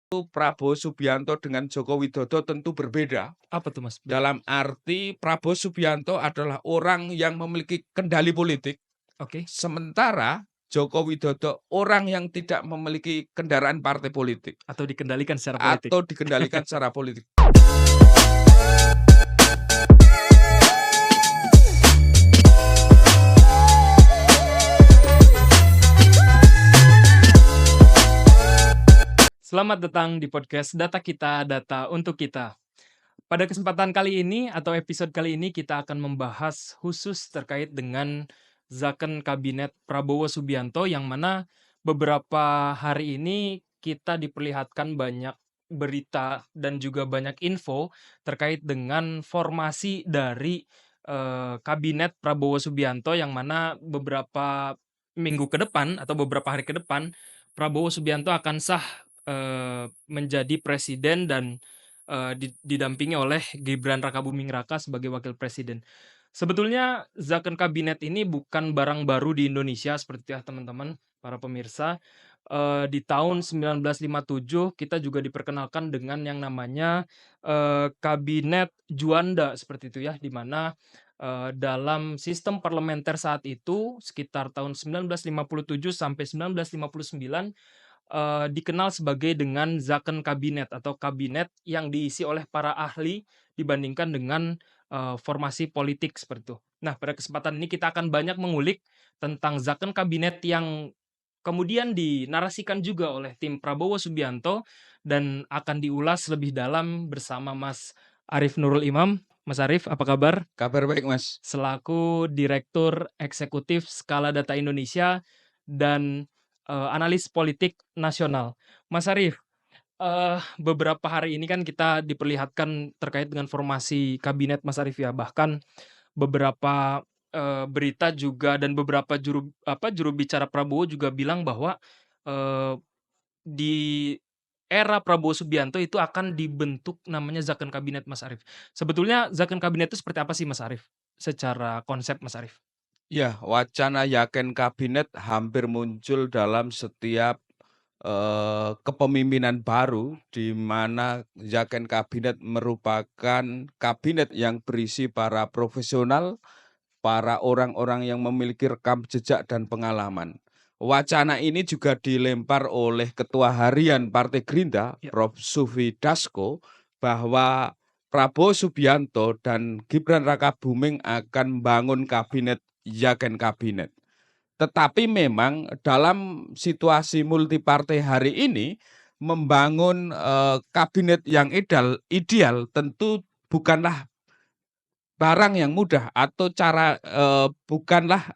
Prabowo Subianto dengan Joko Widodo tentu berbeda. Apa tuh, Mas? Dalam arti Prabowo Subianto adalah orang yang memiliki kendali politik, Oke. sementara Joko Widodo orang yang tidak memiliki kendaraan partai politik Atau dikendalikan secara politik. atau dikendalikan secara politik. Selamat datang di podcast Data Kita, Data Untuk Kita. Pada kesempatan kali ini atau episode kali ini kita akan membahas khusus terkait dengan zakon kabinet Prabowo Subianto yang mana beberapa hari ini kita diperlihatkan banyak berita dan juga banyak info terkait dengan formasi dari kabinet Prabowo Subianto yang mana beberapa minggu ke depan atau beberapa hari ke depan Prabowo Subianto akan sah menjadi presiden dan didampingi oleh Gibran Rakabuming Raka sebagai wakil presiden. Sebetulnya zakon kabinet ini bukan barang baru di Indonesia seperti ya teman-teman, para pemirsa. Di tahun 1957 kita juga diperkenalkan dengan yang namanya kabinet Juanda seperti itu ya, di mana dalam sistem parlementer saat itu sekitar tahun 1957 sampai 1959 dikenal sebagai dengan zakon kabinet atau kabinet yang diisi oleh para ahli dibandingkan dengan formasi politik seperti itu. Nah, pada kesempatan ini kita akan banyak mengulik tentang zakon kabinet yang kemudian dinarasikan juga oleh tim Prabowo Subianto dan akan diulas lebih dalam bersama Mas Arief Nurul Imam. Mas Arief, apa kabar? Kabar baik, Mas. Selaku Direktur Eksekutif Skala Data Indonesia dan analis politik nasional. Mas Arief, beberapa hari ini kan kita diperlihatkan terkait dengan formasi kabinet Mas Arief ya, bahkan beberapa berita juga dan beberapa juru bicara Prabowo juga bilang bahwa eee, di era Prabowo Subianto itu akan dibentuk namanya zakon kabinet Mas Arief. Sebetulnya zakon kabinet itu seperti apa sih Mas Arief? Secara konsep Mas Arief? Ya, wacana yakin kabinet hampir muncul dalam setiap kepemimpinan baru, di mana yakin kabinet merupakan kabinet yang berisi para profesional, para orang-orang yang memiliki rekam jejak dan pengalaman. Wacana ini juga dilempar oleh Ketua Harian Partai Gerindra, Ya. Prof. Sufi Dasko, bahwa Prabowo Subianto dan Gibran Rakabuming akan membangun kabinet yakin kabinet. Tetapi memang dalam situasi multipartai hari ini, membangun kabinet yang ideal tentu bukanlah barang yang mudah atau bukanlah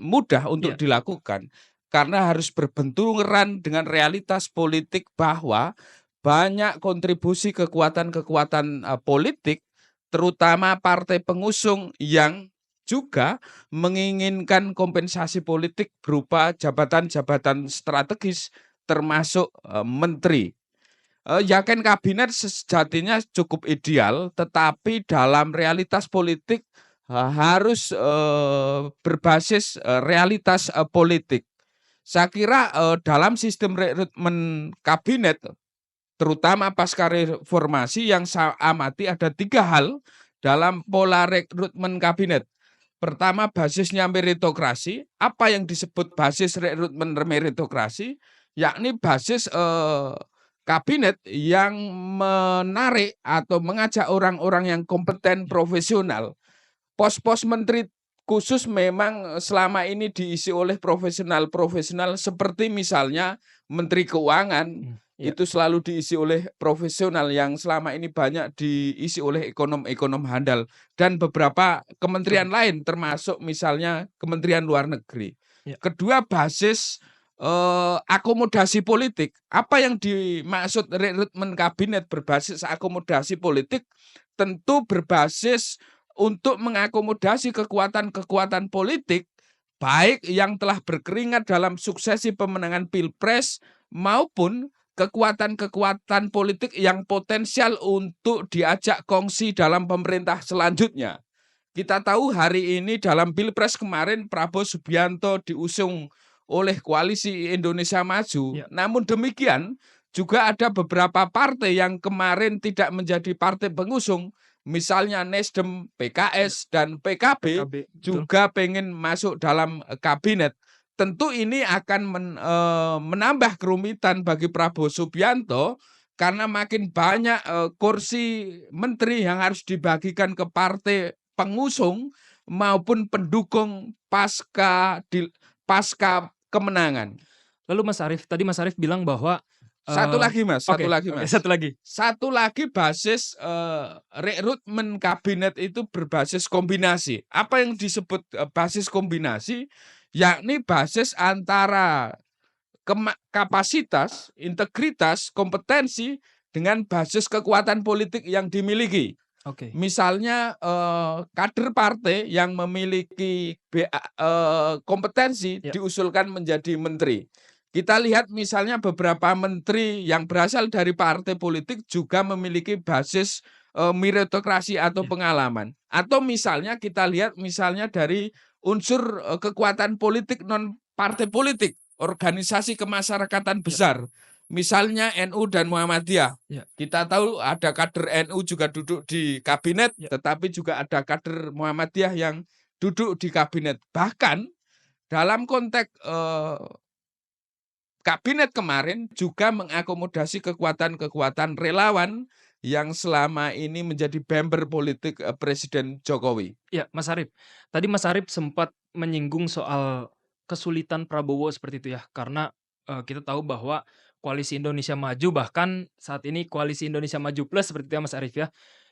mudah untuk Iya. dilakukan. Karena harus berbenturan dengan realitas politik bahwa banyak kontribusi kekuatan-kekuatan politik, terutama partai pengusung yang juga menginginkan kompensasi politik berupa jabatan-jabatan strategis termasuk menteri. Yakin kabinet sejatinya cukup ideal, tetapi dalam realitas politik harus berbasis realitas politik. Saya kira dalam sistem rekrutmen kabinet, terutama pasca reformasi, yang saya amati ada 3 hal dalam pola rekrutmen kabinet. Pertama, basisnya meritokrasi. Apa yang disebut basis rekrutmen meritokrasi? Yakni basis kabinet yang menarik atau mengajak orang-orang yang kompeten, profesional. Pos-pos menteri khusus memang selama ini diisi oleh profesional-profesional seperti misalnya Menteri Keuangan, Iya. itu selalu diisi oleh profesional yang selama ini banyak diisi oleh ekonom-ekonom handal dan beberapa kementerian Betul. lain termasuk misalnya Kementerian Luar Negeri. Iya. Kedua, basis akomodasi politik. Apa yang dimaksud rekrutmen kabinet berbasis akomodasi politik? Tentu berbasis untuk mengakomodasi kekuatan-kekuatan politik, baik yang telah berkeringat dalam suksesi pemenangan Pilpres maupun kekuatan-kekuatan politik yang potensial untuk diajak kongsi dalam pemerintah selanjutnya. Kita tahu hari ini dalam Pilpres kemarin Prabowo Subianto diusung oleh Koalisi Indonesia Maju. Iya. Namun demikian, juga ada beberapa partai yang kemarin tidak menjadi partai pengusung, misalnya Nasdem, PKS, dan PKB PKB, betul. juga pengen masuk dalam kabinet. Tentu ini akan menambah kerumitan bagi Prabowo Subianto karena makin banyak kursi menteri yang harus dibagikan ke partai pengusung maupun pendukung pasca kemenangan. Lalu tadi Mas Arief bilang bahwa Satu lagi Mas, satu oke, lagi oke, Mas. satu lagi. Satu lagi basis rekrutmen kabinet itu berbasis kombinasi. Apa yang disebut basis kombinasi? Yakni basis antara kapasitas, integritas, kompetensi dengan basis kekuatan politik yang dimiliki. Oke. Misalnya kader partai yang memiliki kompetensi Ya. diusulkan menjadi menteri. Kita lihat misalnya beberapa menteri yang berasal dari partai politik juga memiliki basis meritokrasi atau Ya. pengalaman. Atau misalnya kita lihat misalnya dari unsur kekuatan politik non partai politik, organisasi kemasyarakatan besar. Misalnya NU dan Muhammadiyah. Ya. Kita tahu ada kader NU juga duduk di kabinet, Ya. tetapi juga ada kader Muhammadiyah yang duduk di kabinet. Bahkan dalam konteks kabinet kemarin juga mengakomodasi kekuatan-kekuatan relawan yang selama ini menjadi bemper politik Presiden Jokowi. Ya, Mas Arief. Tadi Mas Arief sempat menyinggung soal kesulitan Prabowo seperti itu ya, karena kita tahu bahwa Koalisi Indonesia Maju, bahkan saat ini Koalisi Indonesia Maju Plus seperti itu ya Mas Arief ya,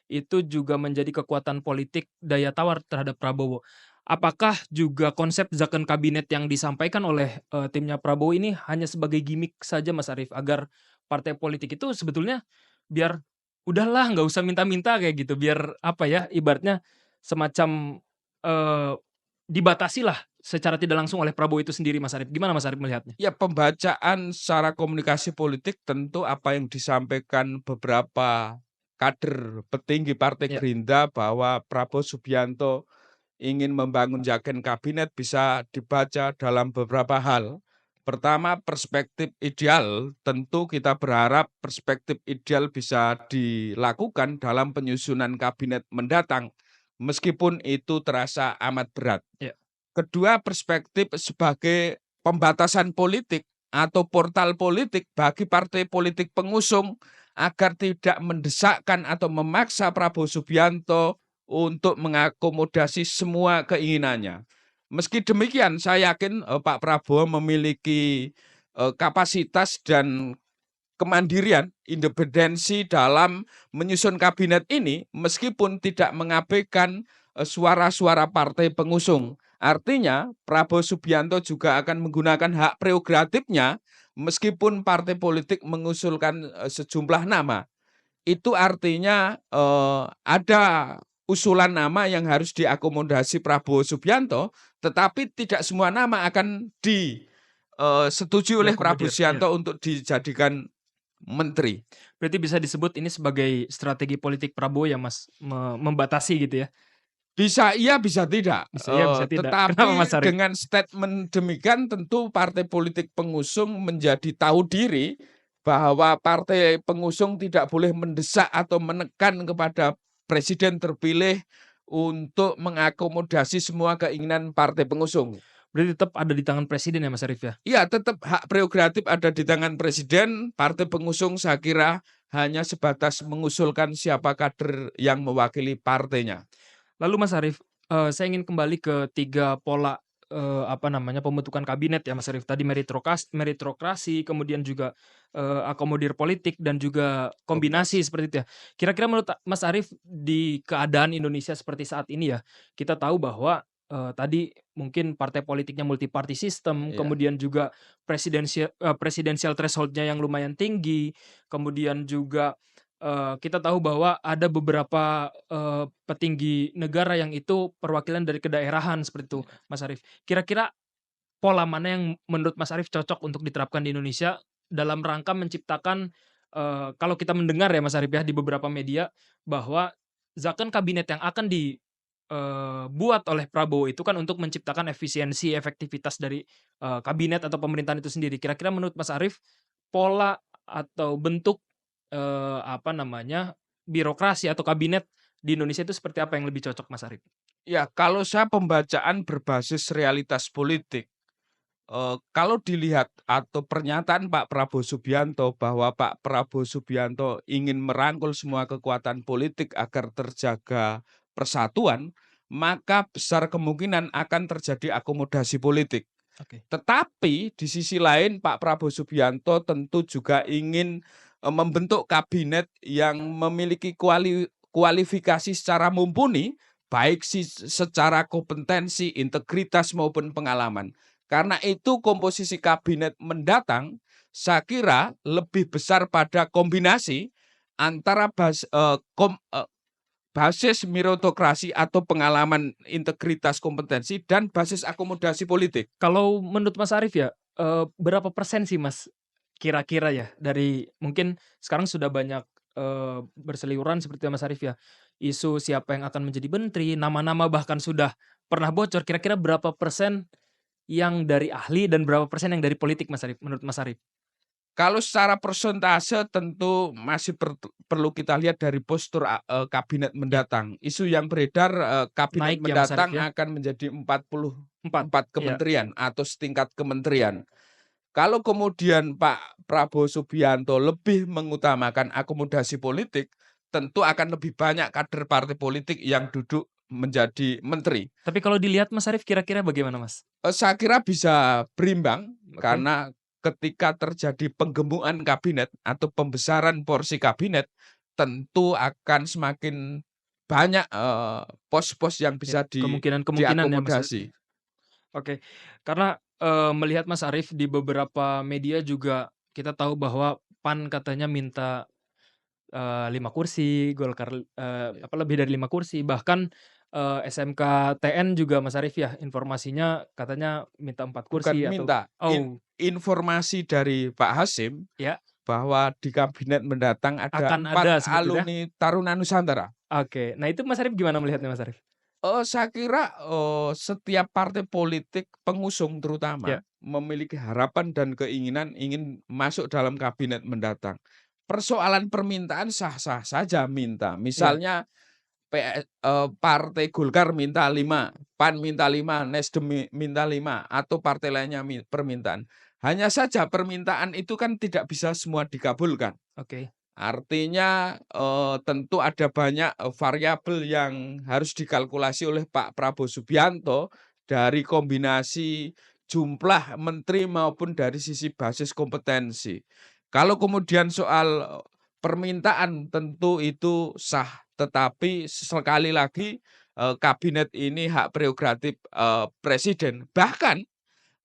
itu juga menjadi kekuatan politik daya tawar terhadap Prabowo. Apakah juga konsep zakon kabinet yang disampaikan oleh timnya Prabowo ini hanya sebagai gimmick saja Mas Arief, agar partai politik itu sebetulnya biar udahlah nggak usah minta-minta kayak gitu, biar apa ya, ibaratnya semacam dibatasilah secara tidak langsung oleh Prabowo itu sendiri Mas Arief. Gimana Mas Arief melihatnya? Ya, pembacaan secara komunikasi politik tentu apa yang disampaikan beberapa kader petinggi Partai Ya. Gerindra bahwa Prabowo Subianto ingin membangun zakon kabinet bisa dibaca dalam beberapa hal. Pertama, perspektif ideal, tentu kita berharap perspektif ideal bisa dilakukan dalam penyusunan kabinet mendatang, meskipun itu terasa amat berat. Ya. Kedua, perspektif sebagai pembatasan politik atau portal politik bagi partai politik pengusung agar tidak mendesakkan atau memaksa Prabowo Subianto untuk mengakomodasi semua keinginannya. Meski demikian, saya yakin Pak Prabowo memiliki kapasitas dan kemandirian, independensi dalam menyusun kabinet ini, meskipun tidak mengabaikan suara-suara partai pengusung. Artinya, Prabowo Subianto juga akan menggunakan hak prerogatifnya, meskipun partai politik mengusulkan sejumlah nama. Itu artinya ada usulan nama yang harus diakomodasi Prabowo Subianto, tetapi tidak semua nama akan disetujui oleh Prabowo Diakomodir, ya. Subianto untuk dijadikan menteri. Berarti bisa disebut ini sebagai strategi politik Prabowo ya Mas, membatasi gitu ya? Bisa iya, bisa tidak. Bisa ya, bisa tidak. Kenapa Mas Tetapi Arief? dengan statement demikian tentu partai politik pengusung menjadi tahu diri bahwa partai pengusung tidak boleh mendesak atau menekan kepada presiden terpilih untuk mengakomodasi semua keinginan partai pengusung. Berarti tetap ada di tangan presiden ya Mas Arief ya? Iya, tetap hak prerogatif ada di tangan presiden, partai pengusung saya kira hanya sebatas mengusulkan siapa kader yang mewakili partainya. Lalu Mas Arief, saya ingin kembali ke 3 pola, pembentukan kabinet ya Mas Arief. Tadi meritokrasi, kemudian juga, akomodir politik dan juga kombinasi seperti itu ya. Kira-kira menurut Mas Arief di keadaan Indonesia seperti saat ini ya, kita tahu bahwa, tadi mungkin partai politiknya multi-party system, Iya. kemudian juga presidensial threshold-nya yang lumayan tinggi, kemudian juga kita tahu bahwa ada beberapa, petinggi negara yang itu perwakilan dari kedaerahan seperti itu, Mas Arief. Kira-kira pola mana yang menurut Mas Arief cocok untuk diterapkan di Indonesia dalam rangka menciptakan, kalau kita mendengar ya Mas Arief ya di beberapa media bahwa zakon kabinet yang akan buat oleh Prabowo itu kan untuk menciptakan efisiensi, efektivitas dari, kabinet atau pemerintahan itu sendiri. Kira-kira menurut Mas Arief pola atau bentuk birokrasi atau kabinet di Indonesia itu seperti apa yang lebih cocok, Mas Arif? Ya, kalau saya pembacaan berbasis realitas politik, kalau dilihat atau pernyataan Pak Prabowo Subianto bahwa Pak Prabowo Subianto ingin merangkul semua kekuatan politik agar terjaga persatuan, maka besar kemungkinan akan terjadi akomodasi politik. Oke. Tetapi di sisi lain Pak Prabowo Subianto tentu juga ingin membentuk kabinet yang memiliki kualifikasi secara mumpuni, baik secara kompetensi, integritas maupun pengalaman. Karena itu komposisi kabinet mendatang saya kira lebih besar pada kombinasi antara basis meritokrasi atau pengalaman, integritas, kompetensi dan basis akomodasi politik. Kalau menurut Mas Arif ya, berapa persen sih Mas, kira-kira ya dari mungkin sekarang sudah banyak, berseliweran seperti Mas Arif ya, isu siapa yang akan menjadi menteri, nama-nama bahkan sudah pernah bocor, kira-kira berapa persen yang dari ahli dan berapa persen yang dari politik Mas Arif, menurut Mas Arif? Kalau secara persentase tentu masih perlu kita lihat dari postur kabinet Ya, mendatang. Isu yang beredar, kabinet naik ya Mas Arif mendatang ya? akan menjadi 4, 44 iya. kementerian atau setingkat kementerian. Kalau kemudian Pak Prabowo Subianto lebih mengutamakan akomodasi politik, tentu akan lebih banyak kader partai politik yang duduk menjadi menteri. Tapi kalau dilihat Mas Arif kira-kira bagaimana Mas? Saya kira bisa berimbang Oke. karena ketika terjadi penggemukan kabinet atau pembesaran porsi kabinet, tentu akan semakin banyak, pos-pos yang Ya, bisa kemungkinan-kemungkinan ya Mas Arif. diakomodasi. Oke, karena, melihat Mas Arif di beberapa media juga kita tahu bahwa PAN katanya minta, 5 kursi, Golkar, lebih dari 5 kursi, bahkan, SMK-TN juga Mas Arif ya, informasinya katanya minta 4 Bukan kursi atau minta, oh, informasi dari Pak Hasim ya, bahwa di kabinet mendatang ada akan 4 ada seperti itu ya? alumni Taruna Nusantara. Oke, nah itu Mas Arif gimana melihatnya Mas Arif? Saya kira, setiap partai politik pengusung Ya, terutama memiliki harapan dan keinginan ingin masuk dalam kabinet mendatang. Persoalan permintaan sah-sah saja minta. iya, Misalnya Partai Golkar minta 5, PAN minta 5, Nasdem minta 5, atau partai lainnya permintaan. Hanya saja permintaan itu kan tidak bisa semua dikabulkan. oke. Artinya, tentu ada banyak, variabel yang harus dikalkulasi oleh Pak Prabowo Subianto dari kombinasi jumlah menteri maupun dari sisi basis kompetensi. Kalau kemudian soal, permintaan tentu itu sah, tetapi sekali lagi, kabinet ini hak prerogatif, presiden. Bahkan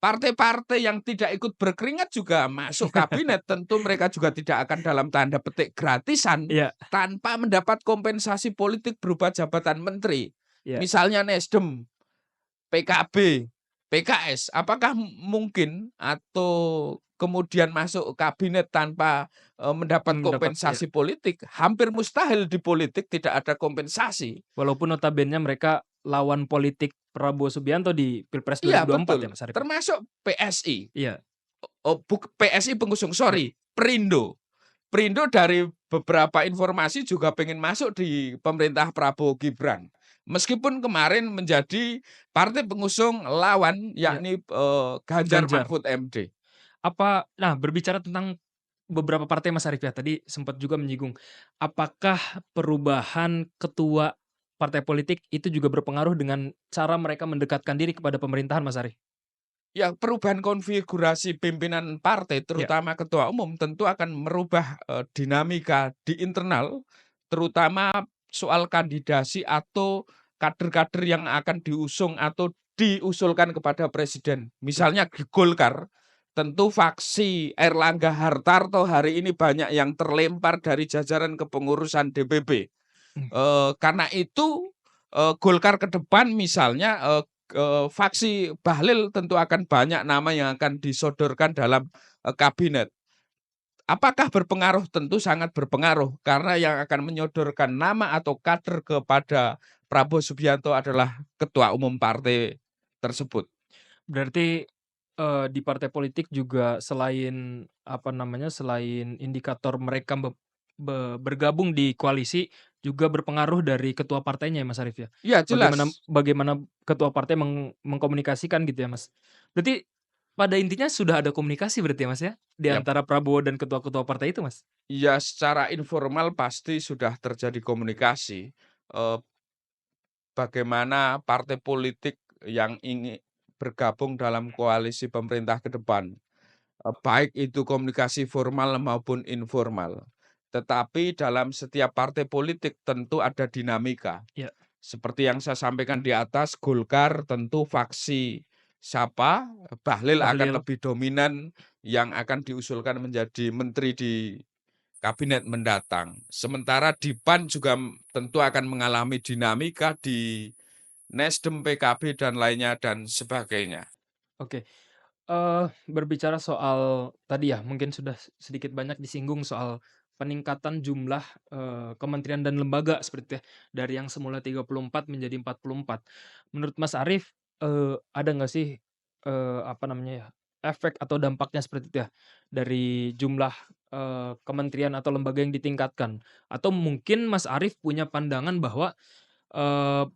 partai-partai yang tidak ikut berkeringat juga masuk kabinet, tentu mereka juga tidak akan dalam tanda petik gratisan Iya, tanpa mendapat kompensasi politik berupa jabatan menteri. iya, Misalnya Nasdem, PKB, PKS, apakah mungkin atau kemudian masuk kabinet tanpa, mendapat mendapat ya, kompensasi politik? Hampir mustahil di politik tidak ada kompensasi. walaupun notabene mereka lawan politik Prabowo Subianto di Pilpres Iya 2024 ya betul, Mas Arif ya? termasuk PSI. Iya, PSI pengusung, ya, sorry, Perindo. Perindo dari beberapa informasi juga pengen masuk di pemerintah Prabowo Gibran. Meskipun kemarin menjadi partai pengusung lawan iya, yakni, Ganjar Ganjar. Mahfud MD. Nah, berbicara tentang beberapa partai Mas Arif ya, tadi sempat juga menyinggung, apakah perubahan ketua partai politik itu juga berpengaruh dengan cara mereka mendekatkan diri kepada pemerintahan Mas Arif? Ya, perubahan konfigurasi pimpinan partai Ya, terutama ketua umum tentu akan merubah, dinamika di internal, terutama soal kandidasi atau kader-kader yang akan diusung atau diusulkan kepada presiden. ya, Misalnya di Golkar, tentu faksi Erlangga Hartarto hari ini banyak yang terlempar dari jajaran kepengurusan DPP. mmm, Karena itu, Golkar ke depan misalnya, faksi Bahlil tentu akan banyak nama yang akan disodorkan dalam, kabinet. Apakah berpengaruh? Tentu sangat berpengaruh, karena yang akan menyodorkan nama atau kader kepada Prabowo Subianto adalah ketua umum partai tersebut. berarti di partai politik juga selain, apa namanya, selain indikator mereka bergabung di koalisi, juga berpengaruh dari ketua partainya ya, Mas Arief, ya? Iya Bagaimana jelas. bagaimana ketua partai mengkomunikasikan gitu ya, Mas? Berarti pada intinya sudah ada komunikasi berarti ya, Mas, ya? Di Ya antara Prabowo dan ketua-ketua partai itu, Mas? ya secara informal pasti sudah terjadi komunikasi, bagaimana partai politik yang ingin bergabung dalam koalisi pemerintah ke depan. Baik itu komunikasi formal maupun informal. Tetapi dalam setiap partai politik tentu ada dinamika. Iya, Seperti yang saya sampaikan di atas, Golkar tentu faksi siapa, Bahlil akan Bahlil. lebih dominan yang akan diusulkan menjadi menteri di kabinet mendatang. Sementara di PAN juga tentu akan mengalami dinamika di Nasdem, PKB, dan lainnya dan sebagainya. Oke. Berbicara soal tadi ya, mungkin sudah sedikit banyak disinggung soal peningkatan jumlah, kementerian dan lembaga seperti itu ya, dari yang semula 34 menjadi 44. Menurut Mas Arief, ada nggak sih, apa namanya ya, efek atau dampaknya seperti itu ya, dari jumlah, kementerian atau lembaga yang ditingkatkan? Atau mungkin Mas Arief punya pandangan bahwa, eee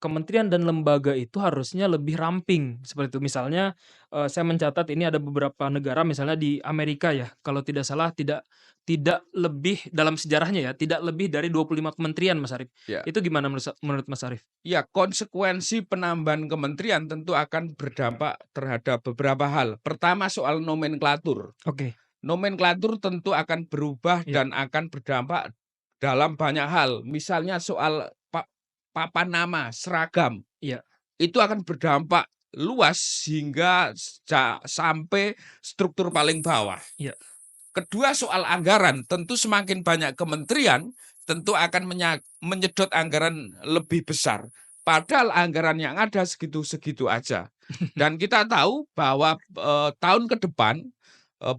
kementerian dan lembaga itu harusnya lebih ramping, seperti itu. Misalnya, saya mencatat ini ada beberapa negara misalnya di Amerika ya, kalau tidak salah tidak tidak lebih dalam sejarahnya ya, tidak lebih dari 25 kementerian, Mas Arief. Ya. Itu gimana menurut Mas Arief? Ya, konsekuensi penambahan kementerian tentu akan berdampak terhadap beberapa hal. Pertama soal nomenklatur. Oke, Nomenklatur tentu akan berubah iya dan akan berdampak dalam banyak hal. Misalnya soal papan nama, seragam, iya itu akan berdampak luas hingga sampai struktur paling bawah. iya, Kedua soal anggaran, tentu semakin banyak kementerian, tentu akan menyedot anggaran lebih besar. Padahal anggaran yang ada segitu-segitu aja. Dan kita tahu bahwa tahun ke depan,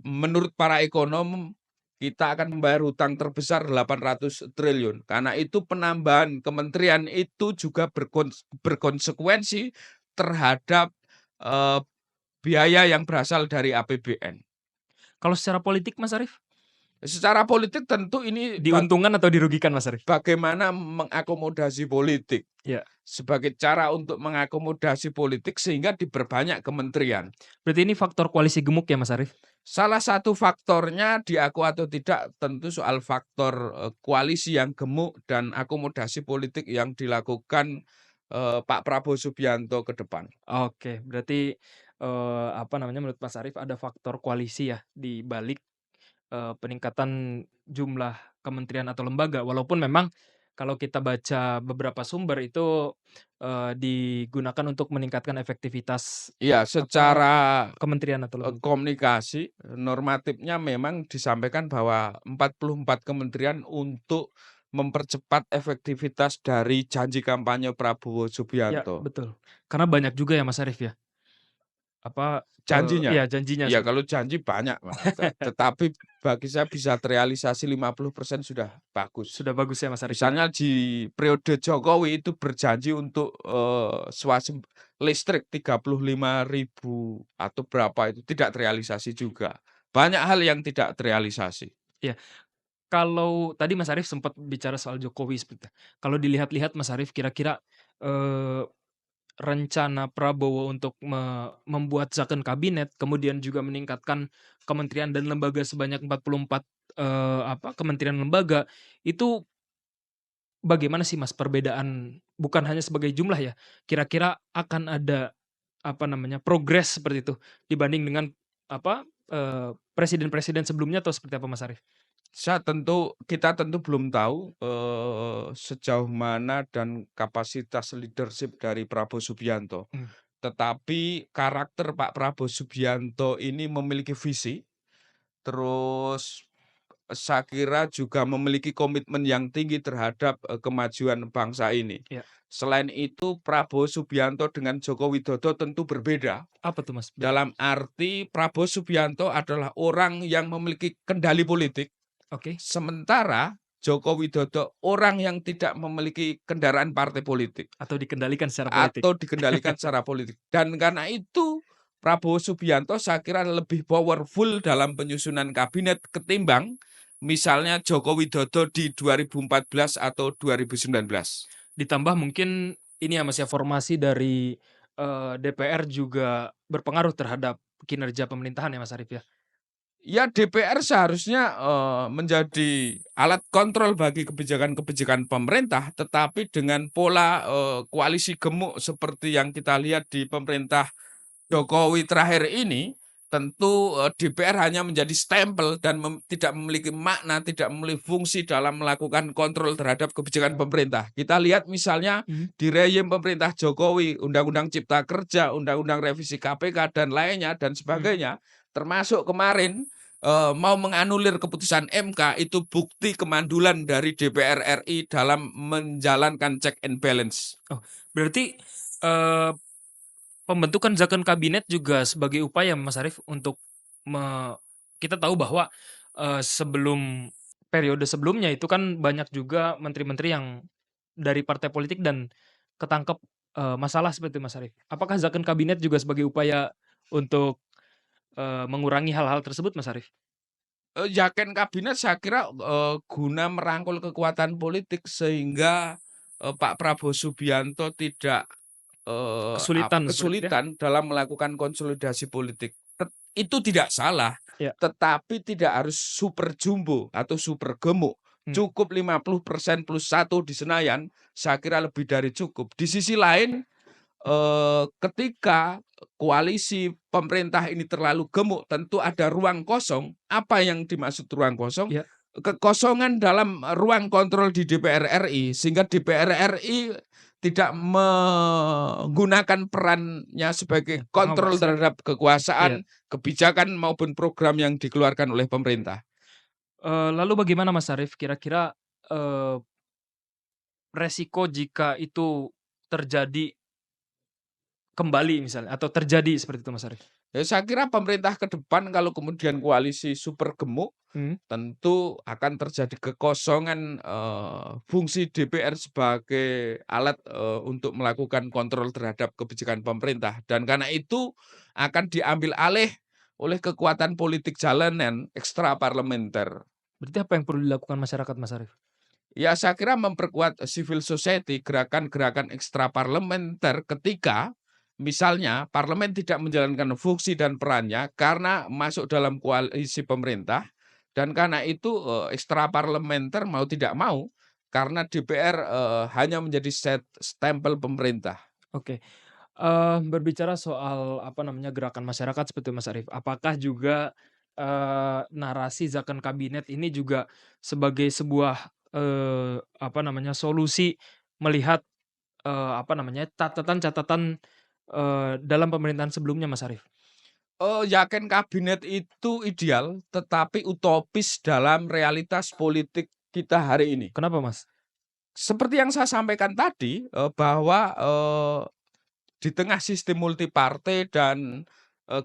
menurut para ekonom, kita akan membayar hutang terbesar 800 triliun. Karena itu penambahan kementerian itu juga berkonsekuensi terhadap eh, biaya yang berasal dari APBN. Kalau secara politik Mas Arief, Secara politik tentu ini diuntungkan atau dirugikan Mas Arief? bagaimana mengakomodasi politik, Iya, sebagai cara untuk mengakomodasi politik sehingga diperbanyak kementerian. berarti ini faktor koalisi gemuk ya Mas Arief? Salah satu faktornya diaku atau tidak tentu soal faktor, koalisi yang gemuk dan akomodasi politik yang dilakukan, Pak Prabowo Subianto ke depan. Oke, berarti, apa namanya, menurut Mas Arief ada faktor koalisi ya di balik peningkatan jumlah kementerian atau lembaga, walaupun memang kalau kita baca beberapa sumber itu, digunakan untuk meningkatkan efektivitas Iya, apa, secara, kementerian atau lembaga. komunikasi, normatifnya memang disampaikan bahwa 44 kementerian untuk mempercepat efektivitas dari janji kampanye Prabowo Ya, Subianto. betul. Karena banyak juga ya Mas Arief ya, apa, Janjinya? iya janjinya Iya, kalau janji banyak, Mas, tetapi bagi saya bisa terrealisasi 50% sudah bagus. sudah bagus ya Mas Arief ya? Misalnya di periode Jokowi itu berjanji untuk, listrik 35.000 atau berapa itu, tidak terrealisasi juga. Banyak hal yang tidak terrealisasi. Iya. Kalau tadi Mas Arief sempat bicara soal Jokowi seperti itu. Kalau dilihat-lihat Mas Arief kira-kira, eee rencana Prabowo untuk membuat zakon kabinet, kemudian juga meningkatkan kementerian dan lembaga sebanyak 44, apa, kementerian lembaga, itu bagaimana sih Mas perbedaan bukan hanya sebagai jumlah ya, kira-kira akan ada, apa namanya, progres seperti itu dibanding dengan, apa, presiden-presiden sebelumnya atau seperti apa Mas Arief? Kita tentu belum tahu, sejauh mana dan kapasitas leadership dari Prabowo Subianto. Mmm, Tetapi karakter Pak Prabowo Subianto ini memiliki visi, terus saya kira juga memiliki komitmen yang tinggi terhadap, kemajuan bangsa ini. iya. Selain itu Prabowo Subianto dengan Joko Widodo tentu berbeda, Apa tuh Mas dalam arti Prabowo Subianto adalah orang yang memiliki kendali politik, Oke, sementara Joko Widodo orang yang tidak memiliki kendaraan partai politik atau dikendalikan secara politik? atau dikendalikan secara politik. Dan karena itu Prabowo Subianto saya kira lebih powerful dalam penyusunan kabinet ketimbang misalnya Joko Widodo di 2014 atau 2019. Ditambah mungkin ini ya Mas ya, formasi dari DPR juga berpengaruh terhadap kinerja pemerintahan ya Mas Arief ya? Ya DPR seharusnya menjadi alat kontrol bagi kebijakan-kebijakan pemerintah, tetapi dengan pola koalisi gemuk seperti yang kita lihat di pemerintah Jokowi terakhir ini, tentu DPR hanya menjadi stempel dan tidak memiliki makna, tidak memiliki fungsi dalam melakukan kontrol terhadap kebijakan pemerintah. Kita lihat misalnya di rejim pemerintah Jokowi, Undang-Undang Cipta Kerja, Undang-Undang Revisi KPK dan lainnya dan sebagainya, termasuk kemarin mau menganulir keputusan MK, itu bukti kemandulan dari DPR RI dalam menjalankan check and balance. Oh, berarti pembentukan zakon kabinet juga sebagai upaya Mas Arief untuk kita tahu bahwa sebelum periode sebelumnya itu kan banyak juga menteri-menteri yang dari partai politik dan ketangkep masalah seperti itu Mas Arief. Apakah zakon kabinet juga sebagai upaya untuk mengurangi hal-hal tersebut Mas Arief? Yakin kabinet saya kira guna merangkul kekuatan politik sehingga Pak Prabowo Subianto tidak Kesulitan seperti itu ya? kesulitan dalam melakukan konsolidasi politik. Itu tidak salah, Iya. tetapi tidak harus super jumbo atau super gemuk. Cukup 50% plus 1 di Senayan, saya kira lebih dari cukup. Di sisi lain, ketika koalisi pemerintah ini terlalu gemuk, tentu ada ruang kosong. Apa yang dimaksud ruang kosong? Iya. Kekosongan dalam ruang kontrol di DPR RI, sehingga DPR RI tidak menggunakan perannya sebagai kontrol Pengawas ya? terhadap Iya. kekuasaan, kebijakan maupun program yang dikeluarkan oleh pemerintah. Lalu bagaimana Mas Arief kira-kira resiko jika itu terjadi kembali misalnya atau terjadi seperti itu Mas Arief? Ya saya kira pemerintah ke depan kalau kemudian koalisi super gemuk, tentu akan terjadi kekosongan fungsi DPR sebagai alat untuk melakukan kontrol terhadap kebijakan pemerintah. Dan karena itu akan diambil alih oleh kekuatan politik jalanan ekstra parlementer. Berarti apa yang perlu dilakukan masyarakat Mas Arief? Ya saya kira memperkuat civil society, gerakan-gerakan ekstra parlementer ketika misalnya parlemen tidak menjalankan fungsi dan perannya karena masuk dalam koalisi pemerintah, dan karena itu ekstra parlementer mau tidak mau karena DPR hanya menjadi stempel pemerintah. Oke, berbicara soal apa namanya, gerakan masyarakat seperti itu Mas Arief, apakah juga narasi zakon kabinet ini juga sebagai sebuah apa namanya, solusi melihat apa namanya, catatan-catatan dalam pemerintahan sebelumnya Mas Arief? Yakin kabinet itu ideal, tetapi utopis dalam realitas politik kita hari ini. Kenapa Mas? Seperti yang saya sampaikan tadi, bahwa di tengah sistem multipartai dan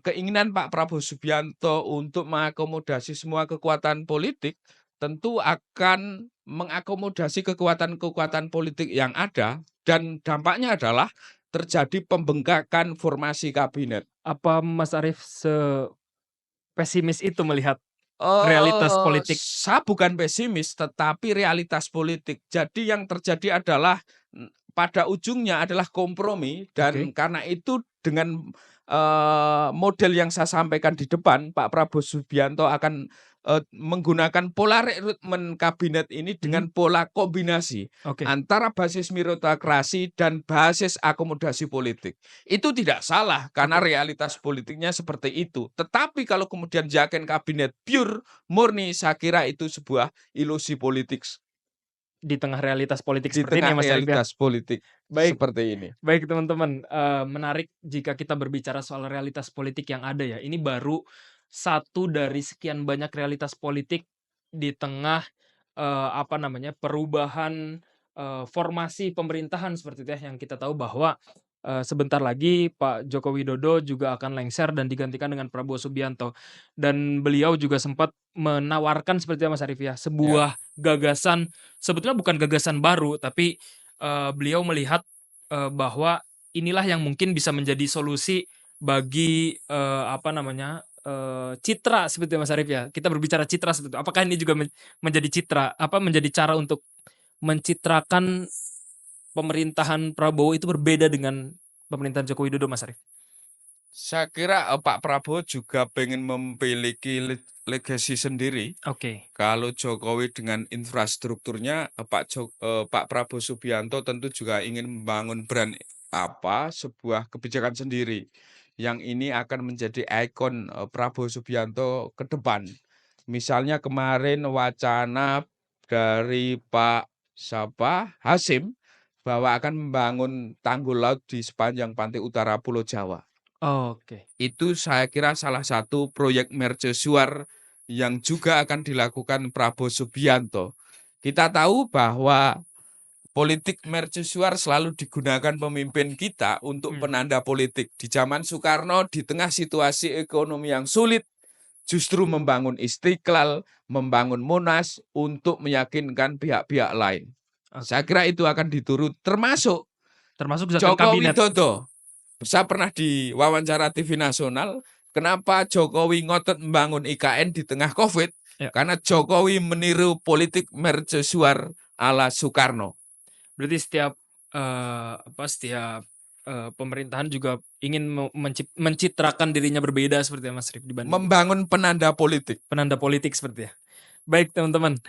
keinginan Pak Prabowo Subianto untuk mengakomodasi semua kekuatan politik, tentu akan mengakomodasi kekuatan-kekuatan politik yang ada, dan dampaknya adalah terjadi pembengkakan formasi kabinet. Apa Mas Arief sepesimis itu melihat realitas politik? Saya bukan pesimis, tetapi realitas politik. Jadi yang terjadi adalah, pada ujungnya adalah kompromi, dan Oke. karena itu dengan model yang saya sampaikan di depan, Pak Prabowo Subianto akan menggunakan pola rekrutmen kabinet ini dengan pola kombinasi Oke. antara basis meritokrasi dan basis akomodasi politik. Itu tidak salah karena realitas politiknya seperti itu. Tetapi kalau kemudian Yakin kabinet pure, murni, saya kira itu sebuah ilusi politik Di tengah realitas politik di seperti ini tengah ya Mas Arief ya? realitas politik Baik. seperti ini. Baik teman-teman, menarik jika kita berbicara soal realitas politik yang ada ya. Ini baru satu dari sekian banyak realitas politik di tengah, apa namanya, perubahan, formasi pemerintahan seperti itu ya, yang kita tahu bahwa, sebentar lagi Pak Joko Widodo juga akan lengser dan digantikan dengan Prabowo Subianto. Dan beliau juga sempat menawarkan seperti itu Mas Arief ya, Ya. sebuah gagasan, sebetulnya bukan gagasan baru, tapi, beliau melihat bahwa inilah yang mungkin bisa menjadi solusi bagi, apa namanya, citra seperti itu Mas Arief ya. Kita berbicara citra seperti itu. Apakah ini juga menjadi citra, apa, menjadi cara untuk mencitrakan pemerintahan Prabowo itu berbeda dengan pemerintahan Joko Widodo, Mas Arief? Saya kira Pak Prabowo juga pengen memiliki legasi sendiri. Oke. Kalau Jokowi dengan infrastrukturnya, Pak Prabowo Subianto tentu juga ingin membangun sebuah kebijakan sendiri. Yang ini akan menjadi ikon Prabowo Subianto ke depan. Misalnya kemarin wacana dari Pak Hasim bahwa akan membangun tanggul laut di sepanjang pantai utara Pulau Jawa. Oke. Itu saya kira salah satu proyek mercusuar yang juga akan dilakukan Prabowo Subianto. Kita tahu bahwa politik mercusuar selalu digunakan pemimpin kita untuk penanda politik. Di zaman Soekarno, di tengah situasi ekonomi yang sulit, justru membangun Istiqlal, membangun Monas untuk meyakinkan pihak-pihak lain. Saya Oke. kira itu akan diturut, termasuk Termasuk zakon Joko kabinet. Widodo. Saya pernah diwawancara TV nasional, kenapa Jokowi ngotot membangun IKN di tengah COVID? Ya. Karena Jokowi meniru politik mercusuar ala Soekarno. Berarti setiap pemerintahan juga ingin mencitrakan dirinya berbeda seperti Mas Arief dibanding Membangun penanda politik. penanda politik seperti ya. Baik teman-teman,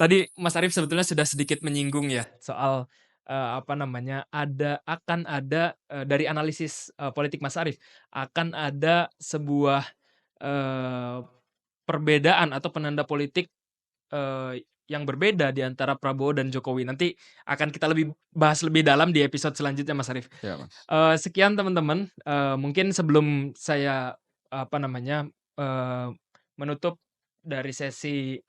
tadi Mas Arief sebetulnya sudah sedikit menyinggung ya soal, apa namanya, akan ada, dari analisis, politik Mas Arief, akan ada sebuah, eee, perbedaan atau penanda politik, yang berbeda di antara Prabowo dan Jokowi. Nanti akan kita bahas lebih dalam di episode selanjutnya Mas Arief. Ya, Mas. Sekian teman-teman, mungkin sebelum saya, apa namanya, menutup dari sesi,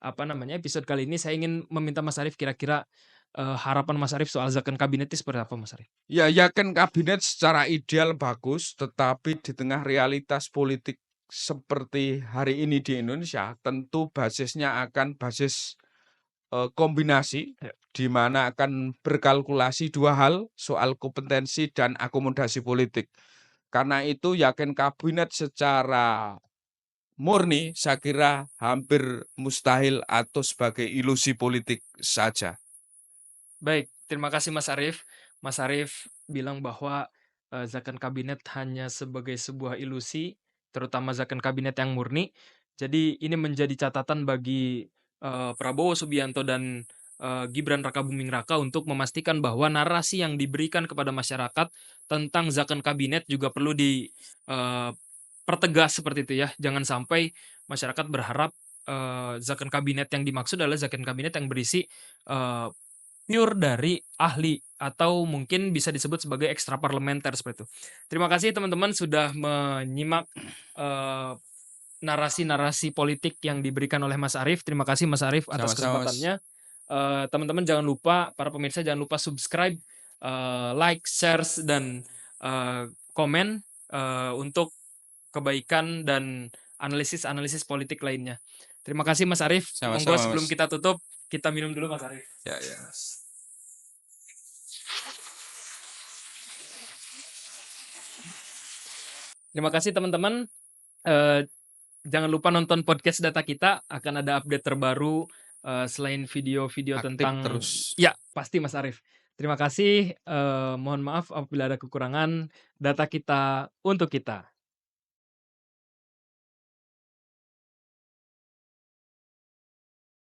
apa namanya, episode kali ini, saya ingin meminta Mas Arief kira-kira, harapan Mas Arief soal zakon kabinet itu seperti apa Mas Arief? Ya, yakin kabinet secara ideal bagus, tetapi di tengah realitas politik seperti hari ini di Indonesia, tentu basisnya akan basis kombinasi, Ya. di mana akan berkalkulasi dua hal, soal kompetensi dan akomodasi politik. Karena itu yakin kabinet secara murni, saya kira hampir mustahil atau sebagai ilusi politik saja. Baik, terima kasih Mas Arief. Mas Arief bilang bahwa, zakon kabinet hanya sebagai sebuah ilusi, terutama zakon kabinet yang murni. Jadi ini menjadi catatan bagi, Prabowo Subianto dan, Gibran Rakabuming Raka untuk memastikan bahwa narasi yang diberikan kepada masyarakat tentang zakon kabinet juga perlu pertegas seperti itu ya. Jangan sampai masyarakat berharap, zakon kabinet yang dimaksud adalah zakon kabinet yang berisi, eee pure dari ahli atau mungkin bisa disebut sebagai ekstraparlementer seperti itu. Terima kasih teman-teman sudah menyimak, eee, narasi-narasi politik yang diberikan oleh Mas Arief. Terima kasih Mas Arief atas Sama-sama, Mas. kesempatannya. Teman-teman jangan lupa, para pemirsa jangan lupa subscribe, like, shares, dan, komen, untuk kebaikan dan analisis-analisis politik lainnya. Terima kasih Mas Arief. Monggo Sama-sama, sebelum Mas. kita tutup, kita minum dulu Mas Arief. Ya, ya. Terima kasih teman-teman, eee, jangan lupa nonton podcast data kita, akan ada update terbaru, selain video-video Aktif tentang terus. ya, pasti Mas Arief. Terima kasih, mohon maaf apabila ada kekurangan. Data kita untuk kita.